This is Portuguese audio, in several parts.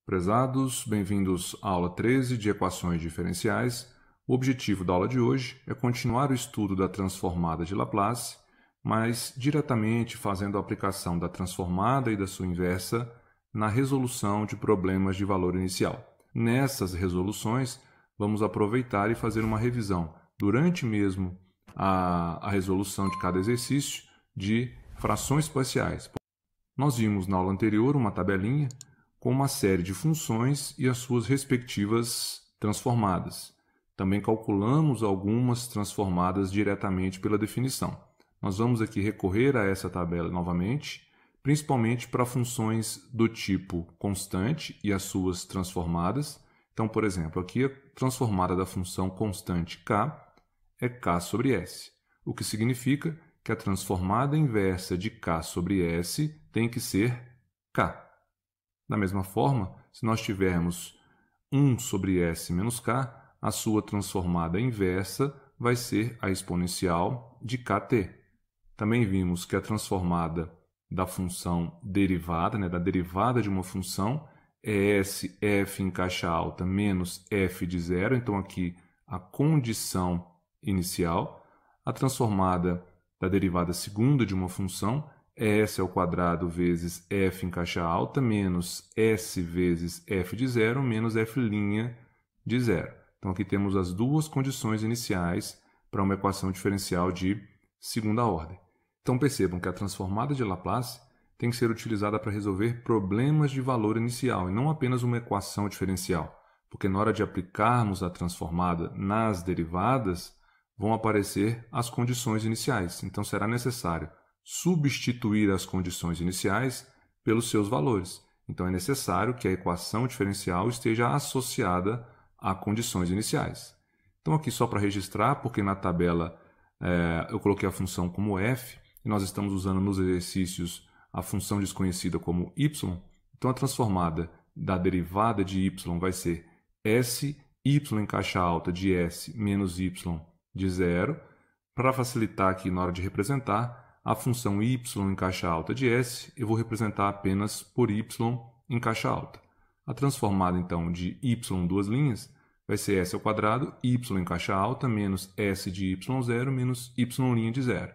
Prezados, bem-vindos à aula 13 de equações diferenciais. O objetivo da aula de hoje é continuar o estudo da transformada de Laplace, mas diretamente fazendo a aplicação da transformada e da sua inversa na resolução de problemas de valor inicial. Nessas resoluções, vamos aproveitar e fazer uma revisão durante mesmo a resolução de cada exercício de frações parciais. Nós vimos na aula anterior uma tabelinha com uma série de funções e as suas respectivas transformadas. Também calculamos algumas transformadas diretamente pela definição. Nós vamos aqui recorrer a essa tabela novamente, principalmente para funções do tipo constante e as suas transformadas. Então, por exemplo, aqui a transformada da função constante k é k sobre s, o que significa que a transformada inversa de k sobre s tem que ser k. Da mesma forma, se nós tivermos 1 sobre s menos k, a sua transformada inversa vai ser a exponencial de kt. Também vimos que a transformada da função derivada, da derivada de uma função, é s f em caixa alta menos f de zero. Então, aqui a condição inicial. A transformada da derivada segunda de uma função é s ao quadrado vezes f em caixa alta menos s vezes f de zero menos f' de zero. Então, aqui temos as duas condições iniciais para uma equação diferencial de segunda ordem. Então, percebam que a transformada de Laplace tem que ser utilizada para resolver problemas de valor inicial e não apenas uma equação diferencial, porque na hora de aplicarmos a transformada nas derivadas, vão aparecer as condições iniciais. Então, será necessário substituir as condições iniciais pelos seus valores. Então, é necessário que a equação diferencial esteja associada a condições iniciais. Então, aqui só para registrar, porque na tabela eu coloquei a função como f, e nós estamos usando nos exercícios a função desconhecida como y. Então, a transformada da derivada de y vai ser s, y em caixa alta de s menos y de zero. Para facilitar aqui na hora de representar, a função y em caixa alta de s, eu vou representar apenas por y em caixa alta. A transformada, então, de y duas linhas vai ser s ao quadrado, y em caixa alta, menos s de y0 menos y' de zero.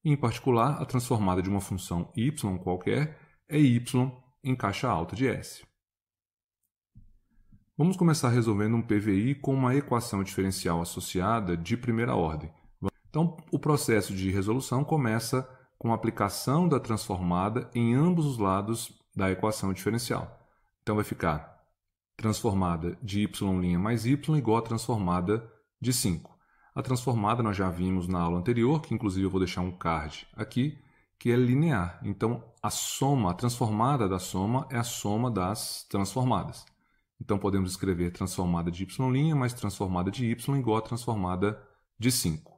Em particular, a transformada de uma função y qualquer é y em caixa alta de s. Vamos começar resolvendo um PVI com uma equação diferencial associada de primeira ordem. Então, o processo de resolução começa com a aplicação da transformada em ambos os lados da equação diferencial. Então, vai ficar transformada de y' mais y igual a transformada de 5. A transformada nós já vimos na aula anterior, que inclusive eu vou deixar um card aqui, que é linear. Então, a transformada da soma é a soma das transformadas. Então, podemos escrever transformada de y' mais transformada de y igual a transformada de 5.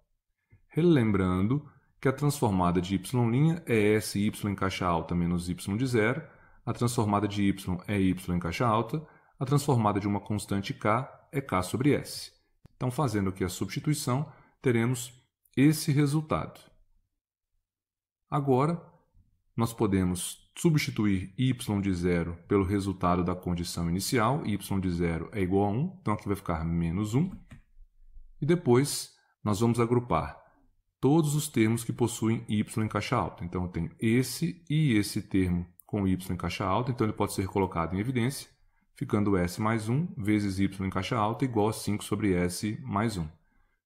Relembrando que a transformada de y' é sy em caixa alta menos y de zero, a transformada de y é y em caixa alta, a transformada de uma constante k é k sobre s. Então, fazendo aqui a substituição, teremos esse resultado. Agora, nós podemos substituir y de zero pelo resultado da condição inicial, y de zero é igual a 1, então aqui vai ficar menos 1. E depois, nós vamos agrupar todos os termos que possuem y em caixa alta. Então, eu tenho esse e esse termo com y em caixa alta, então ele pode ser colocado em evidência, ficando s mais 1 vezes y em caixa alta igual a 5 sobre s mais 1.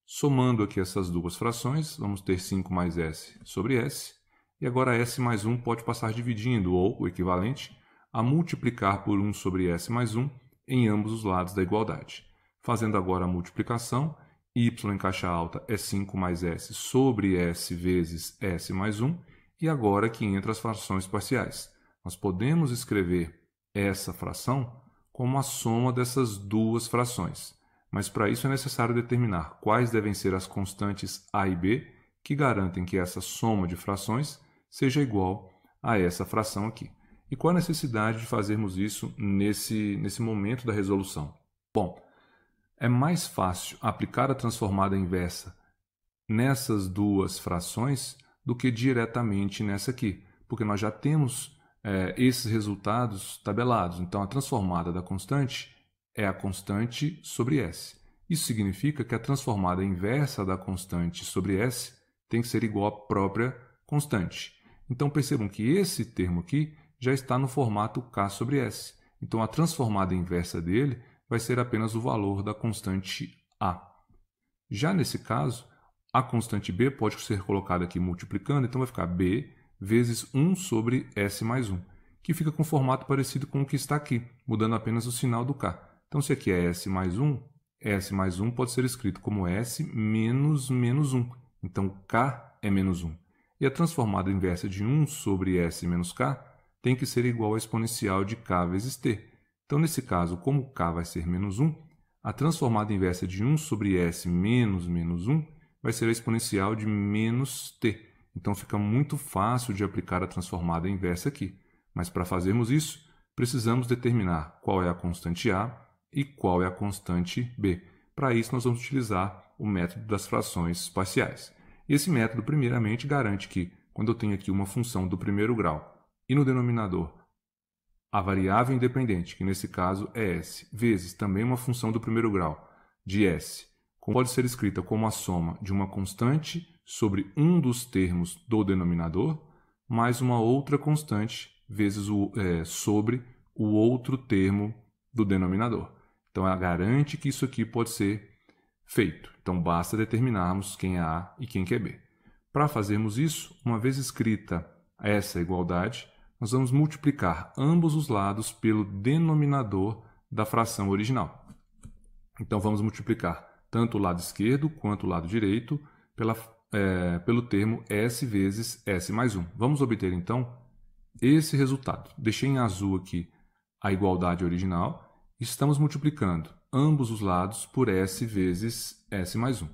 Somando aqui essas duas frações, vamos ter 5 mais s sobre s, e agora s mais 1 pode passar dividindo, ou o equivalente, a multiplicar por 1 sobre s mais 1 em ambos os lados da igualdade. Fazendo agora a multiplicação, y em caixa alta é 5 mais s sobre s vezes s mais 1, e agora aqui entra as frações parciais. Nós podemos escrever essa fração como a soma dessas duas frações, mas para isso é necessário determinar quais devem ser as constantes a e b que garantem que essa soma de frações seja igual a essa fração aqui. E qual a necessidade de fazermos isso nesse momento da resolução? Bom, é mais fácil aplicar a transformada inversa nessas duas frações do que diretamente nessa aqui, porque nós já temos esses resultados tabelados. Então, a transformada da constante é a constante sobre S. Isso significa que a transformada inversa da constante sobre S tem que ser igual à própria constante. Então, percebam que esse termo aqui já está no formato K sobre S. Então, a transformada inversa dele vai ser apenas o valor da constante A. Já nesse caso, a constante B pode ser colocada aqui multiplicando, então vai ficar B vezes 1 sobre S mais 1, que fica com um formato parecido com o que está aqui, mudando apenas o sinal do K. Então, se aqui é S mais 1 pode ser escrito como S menos menos 1. Então, K é menos 1. E a transformada inversa de 1 sobre S menos K tem que ser igual à exponencial de K vezes T. Então, nesse caso, como K vai ser menos 1, a transformada inversa de 1 sobre S menos menos 1 vai ser a exponencial de menos T. Então, fica muito fácil de aplicar a transformada inversa aqui. Mas, para fazermos isso, precisamos determinar qual é a constante A e qual é a constante B. Para isso, nós vamos utilizar o método das frações parciais. Esse método, primeiramente, garante que, quando eu tenho aqui uma função do primeiro grau e no denominador a variável independente, que nesse caso é S, vezes também uma função do primeiro grau de S, pode ser escrita como a soma de uma constante sobre um dos termos do denominador, mais uma outra constante vezes sobre o outro termo do denominador. Então, ela garante que isso aqui pode ser feito. Então, basta determinarmos quem é A e quem é B. Para fazermos isso, uma vez escrita essa igualdade, nós vamos multiplicar ambos os lados pelo denominador da fração original. Então, vamos multiplicar tanto o lado esquerdo quanto o lado direito pelo termo S vezes S mais 1. Vamos obter, então, esse resultado. Deixei em azul aqui a igualdade original. Estamos multiplicando ambos os lados por S vezes S mais 1.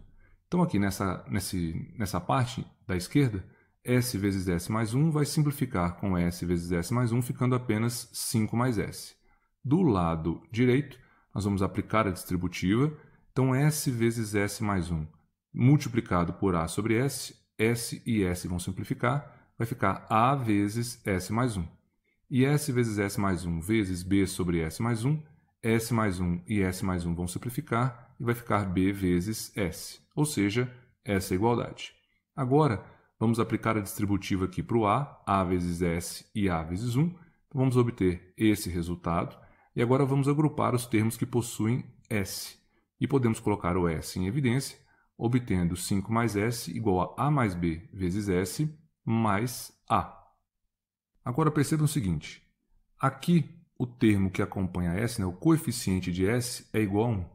Então, aqui nessa parte da esquerda, S vezes S mais 1 vai simplificar com S vezes S mais 1, ficando apenas 5 mais S. Do lado direito, nós vamos aplicar a distributiva. Então, S vezes S mais 1 multiplicado por A sobre S, S e S vão simplificar, vai ficar A vezes S mais 1. E S vezes S mais 1 vezes B sobre S mais 1, S mais 1 e S mais 1 vão simplificar e vai ficar B vezes S, ou seja, essa é a igualdade. Agora, vamos aplicar a distributiva aqui para o A vezes S e A vezes 1. Então, vamos obter esse resultado. E agora vamos agrupar os termos que possuem S. E podemos colocar o S em evidência, obtendo 5 mais S igual a mais B vezes S mais A. Agora percebam o seguinte, aqui o termo que acompanha S, o coeficiente de S, é igual a 1.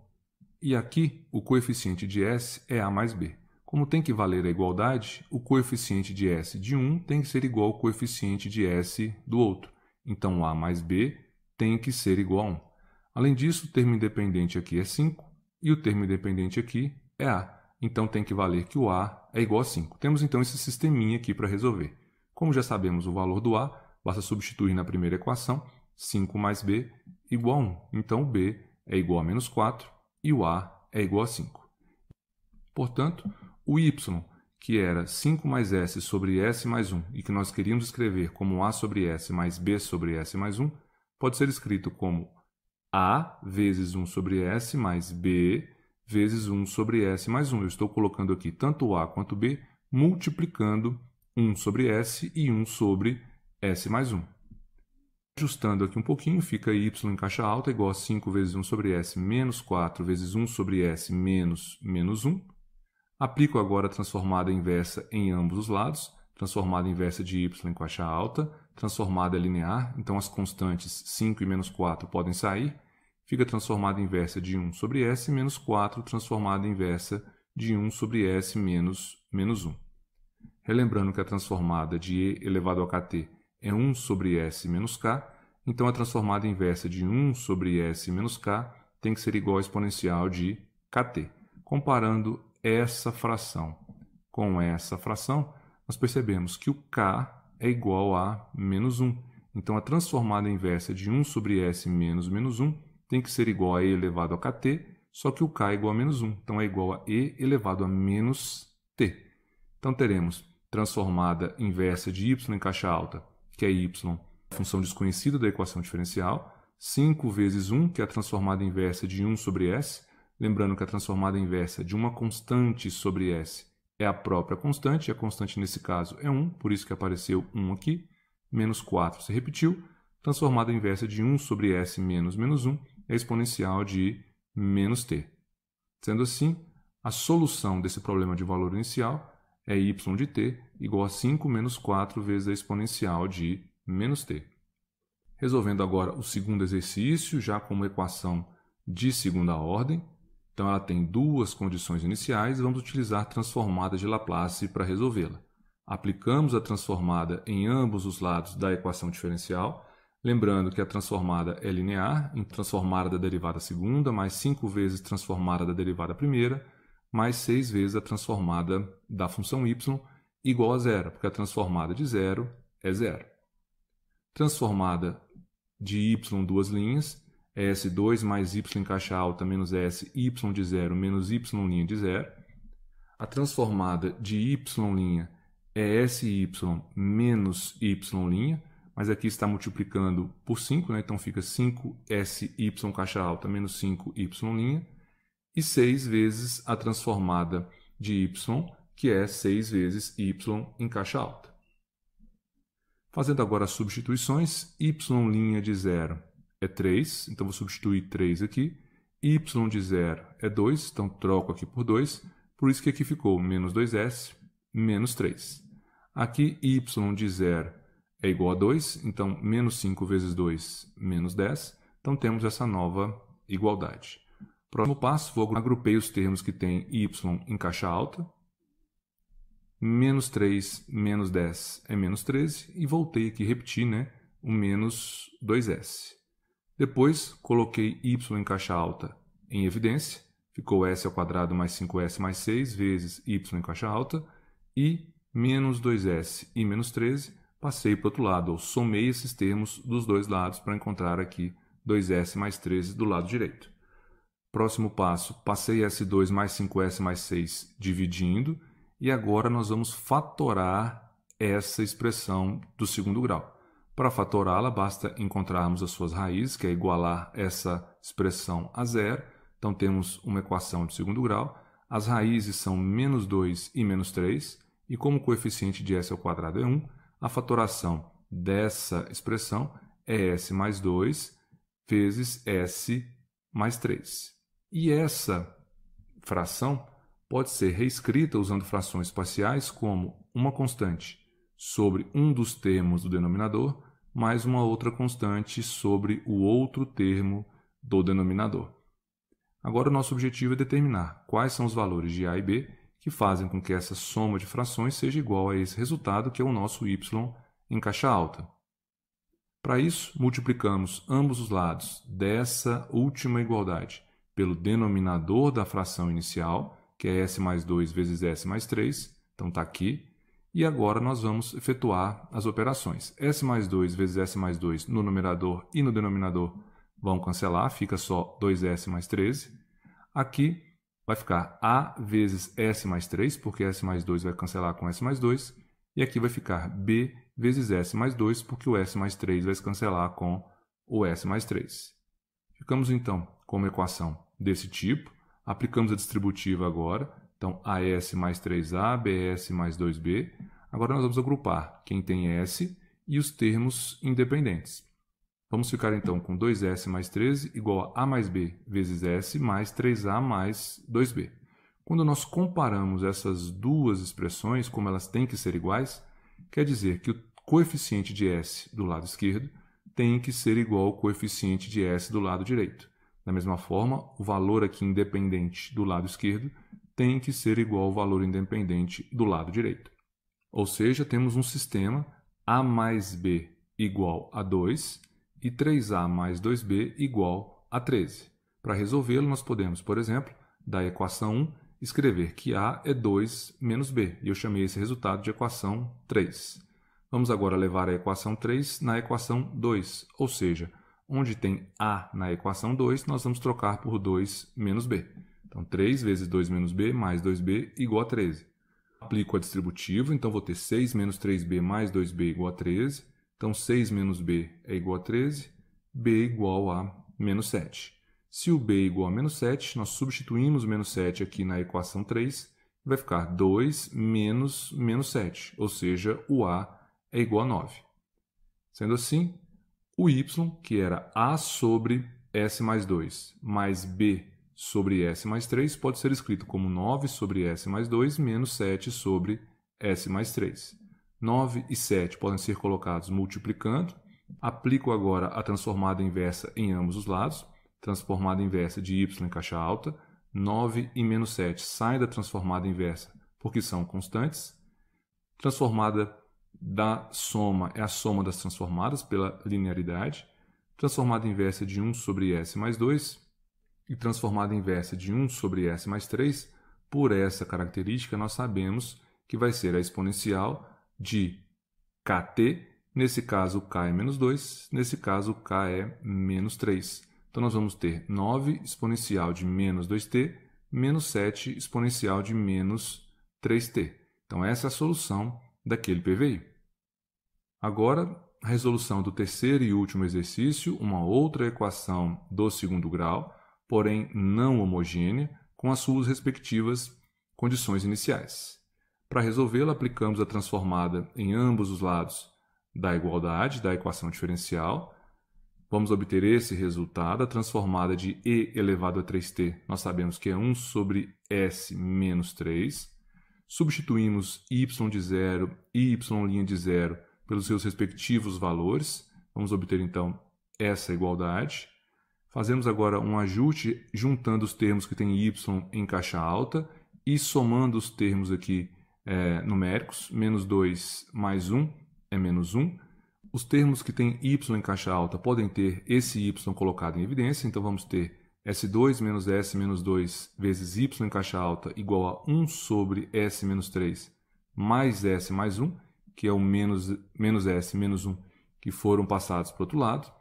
E aqui o coeficiente de S é A mais B. Como tem que valer a igualdade, o coeficiente de S de um tem que ser igual ao coeficiente de S do outro. Então, A mais B tem que ser igual a 1. Além disso, o termo independente aqui é 5 e o termo independente aqui é A. Então, tem que valer que o A é igual a 5. Temos, então, esse sisteminha aqui para resolver. Como já sabemos o valor do A, basta substituir na primeira equação, 5 mais B igual a 1. Então, o B é igual a menos 4 e o A é igual a 5. Portanto, o y, que era 5 mais S sobre S mais 1 e que nós queríamos escrever como A sobre S mais B sobre S mais 1, pode ser escrito como A vezes 1 sobre S mais B vezes 1 sobre S mais 1. Eu estou colocando aqui tanto o A quanto o B, multiplicando 1 sobre S e 1 sobre S mais 1. Ajustando aqui um pouquinho, fica y em caixa alta igual a 5 vezes 1 sobre S menos 4 vezes 1 sobre S menos menos 1. Aplico agora a transformada inversa em ambos os lados. Transformada inversa de y em caixa alta. Transformada linear, então as constantes 5 e menos 4 podem sair. Fica transformada inversa de 1 sobre S menos 4, transformada inversa de 1 sobre S menos menos 1. Relembrando que a transformada de E elevado a kt é 1 sobre S menos K, então a transformada inversa de 1 sobre S menos K tem que ser igual à exponencial de kt. Comparando essa fração com essa fração, nós percebemos que o K é igual a menos 1. Então, a transformada inversa de 1 sobre S menos menos 1 tem que ser igual a E elevado a kt, só que o K é igual a menos 1. Então, é igual a E elevado a menos t. Então, teremos transformada inversa de y em caixa alta, que é y função desconhecida da equação diferencial, 5 vezes 1, que é a transformada inversa de 1 sobre s, lembrando que a transformada inversa de uma constante sobre s é a própria constante, e a constante nesse caso é 1, por isso que apareceu 1 aqui, menos 4 se repetiu, transformada inversa de 1 sobre s menos menos 1 é a exponencial de menos t. Sendo assim, a solução desse problema de valor inicial é y de t igual a 5 menos 4 vezes a exponencial de menos t. Resolvendo agora o segundo exercício, já com uma equação de segunda ordem. Então, ela tem duas condições iniciais e vamos utilizar transformada de Laplace para resolvê-la. Aplicamos a transformada em ambos os lados da equação diferencial, lembrando que a transformada é linear, em transformada da derivada segunda, mais 5 vezes transformada da derivada primeira, mais 6 vezes a transformada da função y, igual a zero, porque a transformada de zero é zero. Transformada de y duas linhas, é S2 mais y em caixa alta menos S, y de zero menos y' de zero. A transformada de y' é SY menos y', mas aqui está multiplicando por 5, né? Então fica 5SY caixa alta menos 5y', e 6 vezes a transformada de y, que é 6 vezes y em caixa alta. Fazendo agora as substituições, y' de zero é 3, então vou substituir 3 aqui. Y de zero é 2, então troco aqui por 2, por isso que aqui ficou menos 2s, menos 3. Aqui y de zero é igual a 2, então menos 5 vezes 2, menos 10. Então temos essa nova igualdade. Próximo passo, vou agrupei os termos que têm y em caixa alta. Menos 3 menos 10 é menos 13, e voltei aqui a repetir, né, o menos 2s. Depois, coloquei y em caixa alta em evidência, ficou s ao quadrado mais 5s mais 6 vezes y em caixa alta, e menos 2s e menos 13, passei para o outro lado, ou somei esses termos dos dois lados para encontrar aqui 2s mais 13 do lado direito. Próximo passo, passei S2 mais 5s mais 6 dividindo, e agora nós vamos fatorar essa expressão do segundo grau. Para fatorá-la, basta encontrarmos as suas raízes, que é igualar essa expressão a zero. Então, temos uma equação de segundo grau. As raízes são menos 2 e menos 3, e como o coeficiente de s ao quadrado é 1, a fatoração dessa expressão é s mais 2 vezes s mais 3. E essa fração pode ser reescrita usando frações parciais como uma constante sobre um dos termos do denominador, mais uma outra constante sobre o outro termo do denominador. Agora o nosso objetivo é determinar quais são os valores de a e b que fazem com que essa soma de frações seja igual a esse resultado, que é o nosso y em caixa alta. Para isso, multiplicamos ambos os lados dessa última igualdade pelo denominador da fração inicial, que é s mais 2 vezes s mais 3, então está aqui. E agora nós vamos efetuar as operações. S mais 2 vezes S mais 2 no numerador e no denominador vão cancelar, fica só 2S mais 13. Aqui vai ficar A vezes S mais 3, porque S mais 2 vai cancelar com S mais 2. E aqui vai ficar B vezes S mais 2, porque o S mais 3 vai se cancelar com o S mais 3. Ficamos então com uma equação desse tipo. Aplicamos a distributiva agora. Então, AS mais 3A, BS mais 2B. Agora nós vamos agrupar quem tem S e os termos independentes. Vamos ficar então com 2S mais 13 igual a mais B vezes S mais 3A mais 2B. Quando nós comparamos essas duas expressões, como elas têm que ser iguais, quer dizer que o coeficiente de S do lado esquerdo tem que ser igual ao coeficiente de S do lado direito. Da mesma forma, o valor aqui independente do lado esquerdo tem que ser igual ao valor independente do lado direito. Ou seja, temos um sistema A mais B igual a 2 e 3A mais 2B igual a 13. Para resolvê-lo, nós podemos, por exemplo, da equação 1, escrever que A é 2 menos B, e eu chamei esse resultado de equação 3. Vamos agora levar a equação 3 na equação 2, ou seja, onde tem A na equação 2, nós vamos trocar por 2 menos B. Então, 3 vezes 2 menos B mais 2B igual a 13. Aplico a distributiva, então vou ter 6 menos 3B mais 2B igual a 13. Então, 6 menos b é igual a 13, b é igual a menos 7. Se o b é igual a menos 7, nós substituímos o menos 7 aqui na equação 3, vai ficar 2 menos menos 7, ou seja, o a é igual a 9. Sendo assim, o y, que era a sobre s mais 2, mais b sobre s mais 3, pode ser escrito como 9 sobre s mais 2 menos 7 sobre s mais 3. 9 e 7 podem ser colocados multiplicando. Aplico agora a transformada inversa em ambos os lados. Transformada inversa de y em caixa alta. 9 e menos 7 saem da transformada inversa porque são constantes. Transformada da soma é a soma das transformadas pela linearidade. Transformada inversa de 1 sobre s mais 2 e transformada inversa de 1 sobre s mais 3, por essa característica nós sabemos que vai ser a exponencial de kt, nesse caso k é menos 2, nesse caso k é menos 3. Então nós vamos ter 9 exponencial de menos 2t, menos 7 exponencial de menos 3t. Então essa é a solução daquele PVI. Agora, a resolução do terceiro e último exercício, uma outra equação do segundo grau, porém não homogênea, com as suas respectivas condições iniciais. Para resolvê-la, aplicamos a transformada em ambos os lados da igualdade, da equação diferencial. Vamos obter esse resultado. A transformada de e elevado a 3t, nós sabemos que é 1 sobre s menos 3. Substituímos y de zero e y' de zero pelos seus respectivos valores. Vamos obter, então, essa igualdade. Fazemos agora um ajuste juntando os termos que têm y em caixa alta e somando os termos aqui numéricos. Menos 2 mais 1 é menos 1. Os termos que têm y em caixa alta podem ter esse y colocado em evidência. Então, vamos ter S2 menos S menos 2 vezes y em caixa alta igual a 1 sobre S menos 3 mais S mais 1, que é o menos S menos 1 que foram passados para o outro lado.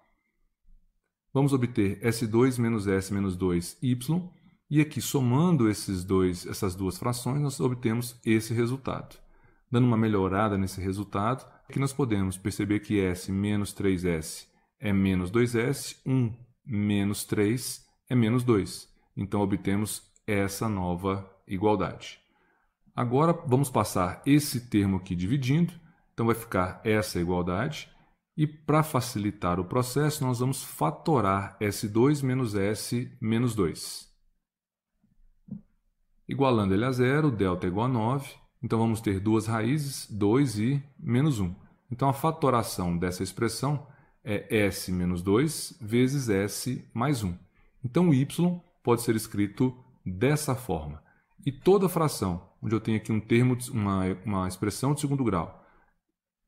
Vamos obter S2 menos S menos 2y, e aqui somando essas duas frações, nós obtemos esse resultado. Dando uma melhorada nesse resultado, aqui nós podemos perceber que S menos 3S é menos 2S, 1 menos 3 é menos 2. Então, obtemos essa nova igualdade. Agora, vamos passar esse termo aqui dividindo. Então, vai ficar essa igualdade. E, para facilitar o processo, nós vamos fatorar S2 menos S menos 2. Igualando ele a zero, delta é igual a 9. Então, vamos ter duas raízes, 2 e menos 1. Então, a fatoração dessa expressão é S menos 2 vezes S mais 1. Então, o y pode ser escrito dessa forma. E toda fração, onde eu tenho aqui um termo, uma expressão de segundo grau,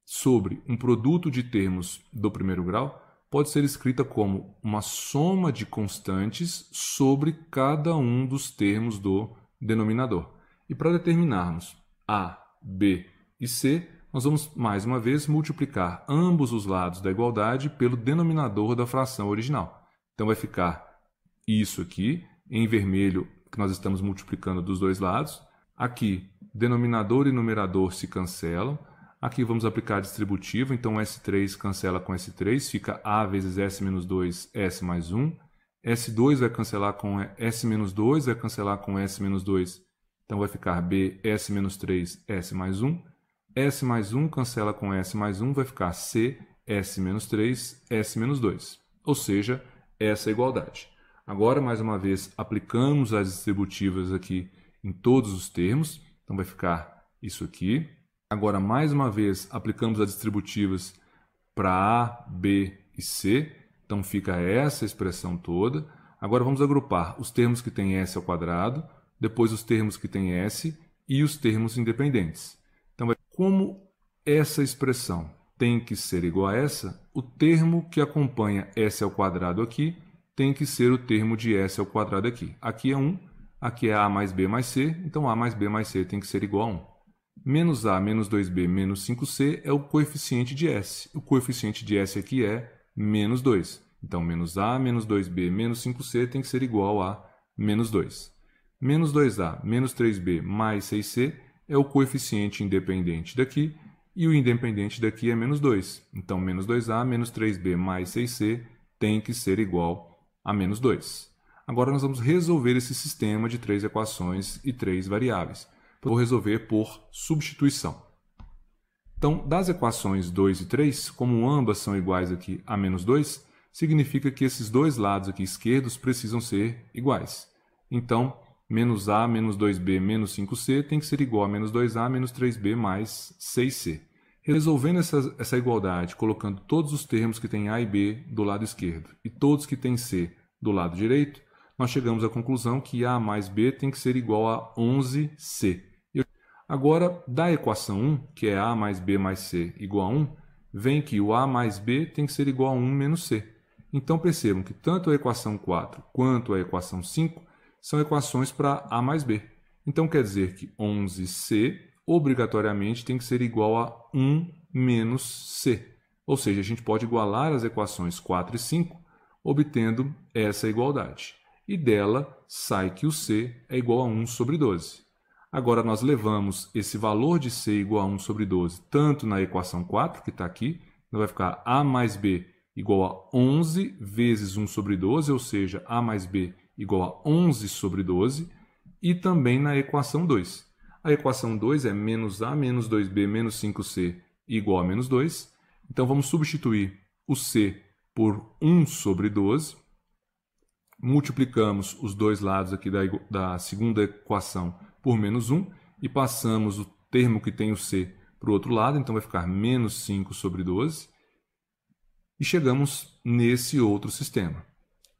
sobre um produto de termos do primeiro grau, pode ser escrita como uma soma de constantes sobre cada um dos termos do denominador. E para determinarmos A, B e C, nós vamos, mais uma vez, multiplicar ambos os lados da igualdade pelo denominador da fração original. Então, vai ficar isso aqui, em vermelho, que nós estamos multiplicando dos dois lados. Aqui, denominador e numerador se cancelam. Aqui vamos aplicar a distributiva, então S3 cancela com S3, fica A vezes S menos 2, S mais 1. S2 vai cancelar com S menos 2, vai cancelar com S menos 2, então vai ficar B, S menos 3, S mais 1. S mais 1 cancela com S mais 1, vai ficar C, S menos 3, S menos 2. Ou seja, essa é a igualdade. Agora, mais uma vez, aplicamos as distributivas aqui em todos os termos, então vai ficar isso aqui. Agora, mais uma vez, aplicamos as distributivas para A, B e C. Então, fica essa expressão toda. Agora, vamos agrupar os termos que têm S ao quadrado, depois os termos que têm S e os termos independentes. Então, como essa expressão tem que ser igual a essa, o termo que acompanha S ao quadrado aqui tem que ser o termo de S ao quadrado aqui. Aqui é 1, aqui é A mais B mais C, então A mais B mais C tem que ser igual a 1. Menos A menos 2B menos 5C é o coeficiente de S. O coeficiente de S aqui é menos 2. Então, menos A menos 2B menos 5C tem que ser igual a menos 2. Menos 2A menos 3B mais 6C é o coeficiente independente daqui. e o independente daqui é menos 2. Então, menos 2a menos 3b mais 6c tem que ser igual a menos 2. Agora, nós vamos resolver esse sistema de 3 equações e 3 variáveis. Vou resolver por substituição. Então, das equações 2 e 3, como ambas são iguais aqui a menos 2, significa que esses dois lados aqui esquerdos precisam ser iguais. Então, menos a menos 2b menos 5c tem que ser igual a menos 2a menos 3b mais 6c. Resolvendo essa igualdade, colocando todos os termos que têm a e b do lado esquerdo e todos que têm c do lado direito, nós chegamos à conclusão que a mais b tem que ser igual a 11c. Agora, da equação 1, que é a mais b mais c igual a 1, vem que o a mais b tem que ser igual a 1 menos c. Então, percebam que tanto a equação 4 quanto a equação 5 são equações para a mais b. Então, quer dizer que 11c obrigatoriamente tem que ser igual a 1 menos c. Ou seja, a gente pode igualar as equações 4 e 5, obtendo essa igualdade. E dela sai que o c é igual a 1 sobre 12. Agora, nós levamos esse valor de c igual a 1 sobre 12, tanto na equação 4, que está aqui, então vai ficar a mais b igual a 11 vezes 1 sobre 12, ou seja, a mais b igual a 11 sobre 12, e também na equação 2. A equação 2 é menos a menos 2b menos 5c igual a menos 2. Então, vamos substituir o c por 1 sobre 12. Multiplicamos os dois lados aqui da segunda equação por menos 1 e passamos o termo que tem o c para o outro lado, então vai ficar menos 5 sobre 12. E chegamos nesse outro sistema.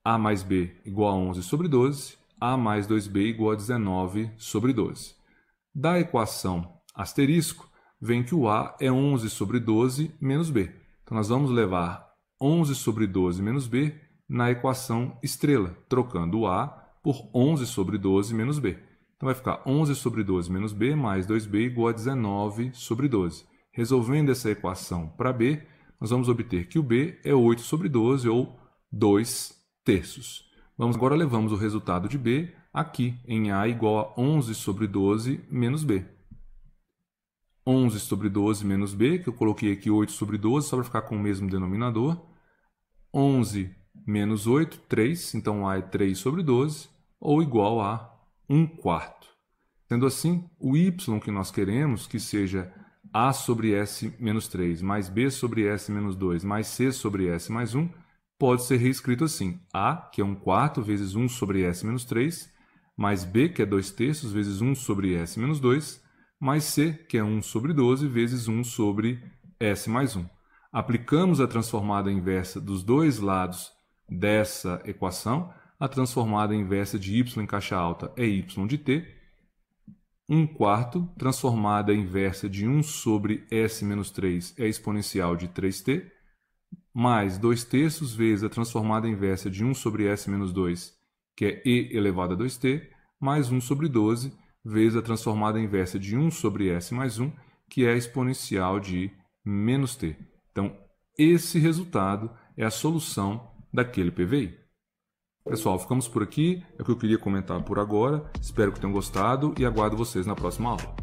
A mais b igual a 11 sobre 12, a mais 2b igual a 19 sobre 12. Da equação asterisco, vem que o a é 11 sobre 12 menos b. Então, nós vamos levar 11 sobre 12 menos b na equação estrela, trocando o a por 11 sobre 12 menos b. Então, vai ficar 11 sobre 12 menos b mais 2b igual a 19 sobre 12. Resolvendo essa equação para b, nós vamos obter que o b é 8 sobre 12, ou 2 terços. Agora levamos o resultado de b aqui, em a igual a 11 sobre 12 menos b. 11 sobre 12 menos b, que eu coloquei aqui 8 sobre 12, só para ficar com o mesmo denominador. 11 menos 8, 3, então a é 3 sobre 12, ou igual a 1/4. Sendo assim, o y que nós queremos, que seja a sobre s menos 3, mais b sobre s menos 2, mais c sobre s mais 1, pode ser reescrito assim. A, que é 1/4 vezes 1 sobre s menos 3, mais b, que é 2 terços, vezes 1 sobre s menos 2, mais c, que é 1 sobre 12, vezes 1 sobre s mais 1. Aplicamos a transformada inversa dos dois lados dessa equação. A transformada inversa de y em caixa alta é y de t. 1/4, transformada inversa de 1 sobre s menos 3 é a exponencial de 3t, mais 2 terços vezes a transformada inversa de 1 sobre s menos 2, que é e elevado a 2t, mais 1 sobre 12 vezes a transformada inversa de 1 sobre s mais 1, que é a exponencial de menos t. Então, esse resultado é a solução daquele PVI. Pessoal, ficamos por aqui. É o que eu queria comentar por agora. Espero que tenham gostado e aguardo vocês na próxima aula.